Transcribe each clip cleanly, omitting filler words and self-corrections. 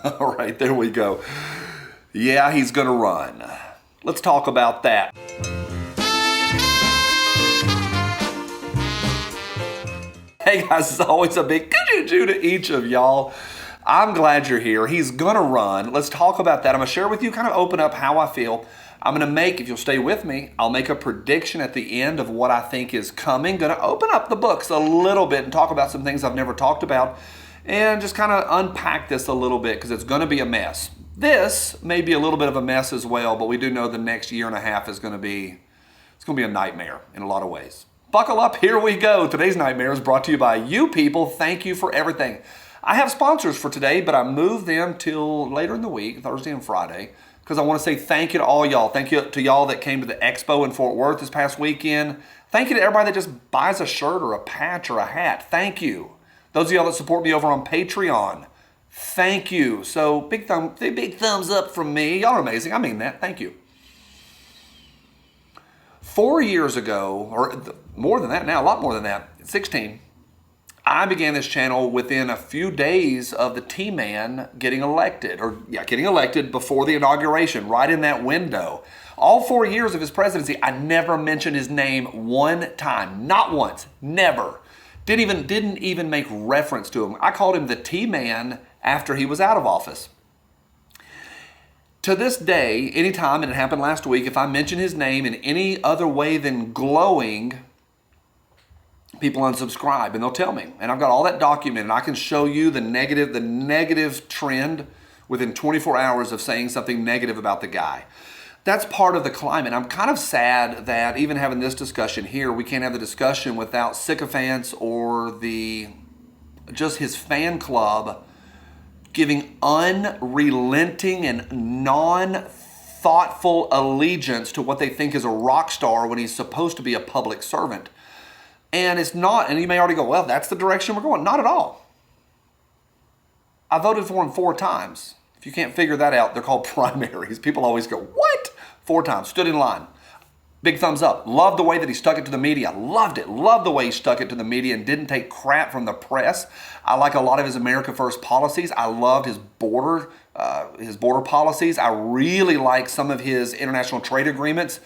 All right, there we go. Yeah, he's going to run. Let's talk about that. Hey guys, it's always a big choo-choo to each of y'all. I'm glad you're here. He's going to run. Let's talk about that. I'm going to share with you, kind of open up how I feel. I'm going to make, if you'll stay with me, I'll make a prediction at the end of what I think is coming. Going to open up the books a little bit and talk about some things I've never talked about and just kind of unpack this a little bit because it's going to be a mess. This may be a little bit of a mess as well, but we do know the next year and a half is going to be, it's going to be a nightmare in a lot of ways. Buckle up, here we go. Today's nightmare is brought to you by you people. Thank you for everything. I have sponsors for today, but I moved them till later in the week, Thursday and Friday, because I want to say thank you to all y'all. Thank you to y'all that came to the expo in Fort Worth this past weekend. Thank you to everybody that just buys a shirt or a patch or a hat. Thank you. Those of y'all that support me over on Patreon, thank you. So big thumbs up from me. Y'all are amazing. I mean that. Thank you. 4 years ago, or more than that now, a lot more than that, 16, I began this channel within a few days of the T-Man getting elected, getting elected before the inauguration, right in that window. All 4 years of his presidency, I never mentioned his name one time, not once, never. Didn't even make reference to him. I called him the T-Man after he was out of office. To this day, anytime, and it happened last week, if I mention his name in any other way than glowing, people unsubscribe and they'll tell me. And I've got all that documented. I can show you the negative trend within 24 hours of saying something negative about the guy. That's part of the climate. I'm kind of sad that even having this discussion here, we can't have the discussion without sycophants or just his fan club giving unrelenting and non-thoughtful allegiance to what they think is a rock star when he's supposed to be a public servant. And it's not, and you may already go, well, that's the direction we're going. Not at all. I voted for him 4 times. If you can't figure that out, they're called primaries. People always go, what? 4 times, stood in line. Big thumbs up. Loved the way that he stuck it to the media. Loved it. Loved the way he stuck it to the media and didn't take crap from the press. I like a lot of his America First policies. I loved his border policies. I really like some of his international trade agreements.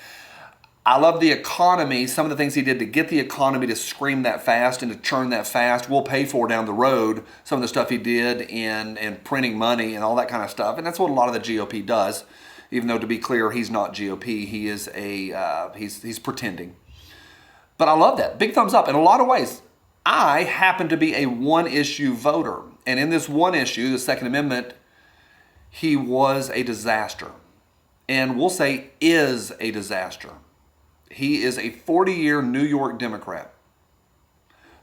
I love the economy, some of the things he did to get the economy to scream that fast and to churn that fast. We'll pay for down the road some of the stuff he did in printing money and all that kind of stuff. And that's what a lot of the GOP does, even though to be clear, he's not GOP. He is he's pretending. But I love that. Big thumbs up. In a lot of ways, I happen to be a one-issue voter. And in this one issue, the Second Amendment, he was a disaster. And we'll say is a disaster. He is a 40-year New York Democrat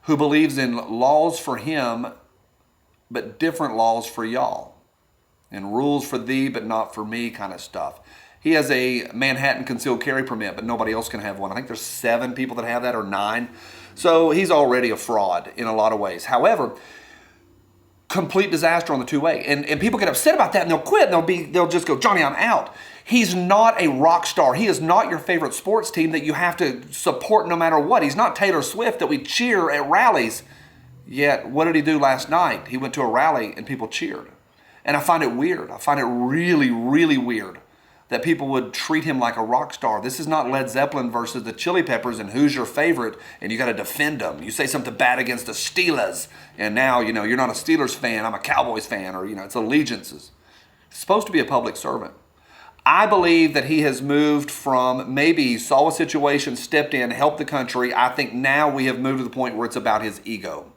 who believes in laws for him, but different laws for y'all. And rules for thee, but not for me kind of stuff. He has a Manhattan concealed carry permit, but nobody else can have one. I think there's 7 people that have that, or 9. So he's already a fraud in a lot of ways. However, complete disaster on the two-way. And people get upset about that and they'll quit and they'll just go, Johnny, I'm out. He's not a rock star. He is not your favorite sports team that you have to support no matter what. He's not Taylor Swift that we cheer at rallies. Yet, what did he do last night? He went to a rally and people cheered. And I find it weird. I find it really, really weird that people would treat him like a rock star. This is not Led Zeppelin versus the Chili Peppers and who's your favorite and you got to defend them. You say something bad against the Steelers and now, you're not a Steelers fan, I'm a Cowboys fan, or, it's allegiances. He's supposed to be a public servant. I believe that he has moved from maybe he saw a situation, stepped in, helped the country. I think now we have moved to the point where it's about his ego.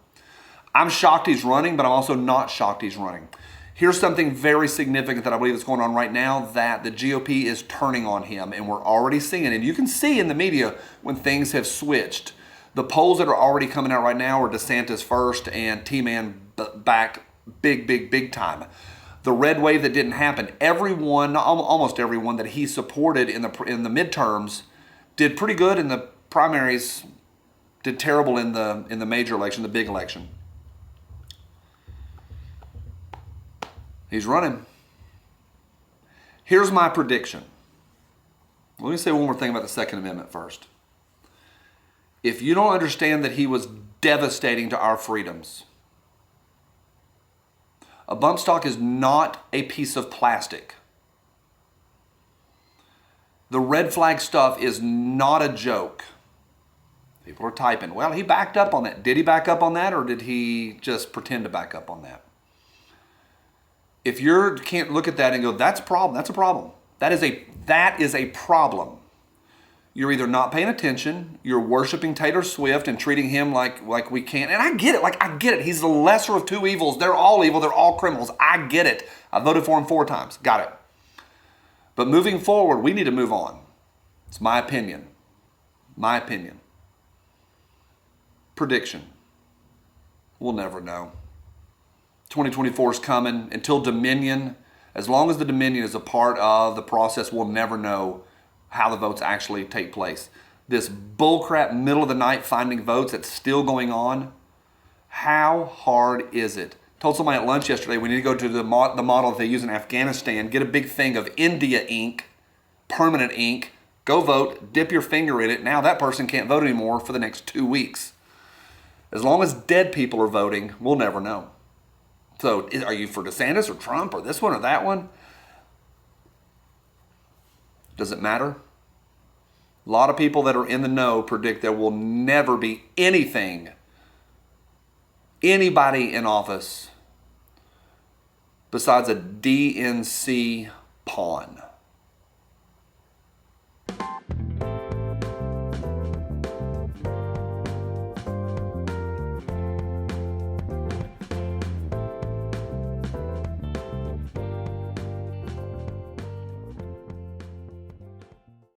I'm shocked he's running, but I'm also not shocked he's running. Here's something very significant that I believe is going on right now, that the GOP is turning on him, and we're already seeing it. And you can see in the media when things have switched. The polls that are already coming out right now are DeSantis first and T-Man back big time. The red wave that didn't happen, almost everyone that he supported in the midterms did pretty good in the primaries, did terrible in the major election, the big election. He's running. Here's my prediction. Let me say one more thing about the Second Amendment first. If you don't understand that he was devastating to our freedoms, A bump stock is not a piece of plastic. The red flag stuff is not a joke. People are typing, well, he backed up on that. Did he back up on that, or did he just pretend to back up on that? If you can't look at that and go, that's a problem, that's a problem. That is a problem. You're either not paying attention, you're worshiping Taylor Swift and treating him like we can't. And I get it, I get it. He's the lesser of two evils. They're all evil, they're all criminals. I get it. I voted for him 4 times. Got it. But moving forward, we need to move on. It's my opinion. My opinion. Prediction. We'll never know. 2024 is coming. Until Dominion, as long as the Dominion is a part of the process, we'll never know how the votes actually take place. This bullcrap middle of the night finding votes that's still going on, how hard is it? Told somebody at lunch yesterday, we need to go to the model that they use in Afghanistan, get a big thing of India ink, permanent ink, go vote, dip your finger in it. Now that person can't vote anymore for the next 2 weeks. As long as dead people are voting, we'll never know. So are you for DeSantis or Trump or this one or that one? Does it matter? A lot of people that are in the know predict there will never be anybody in office besides a DNC pawn.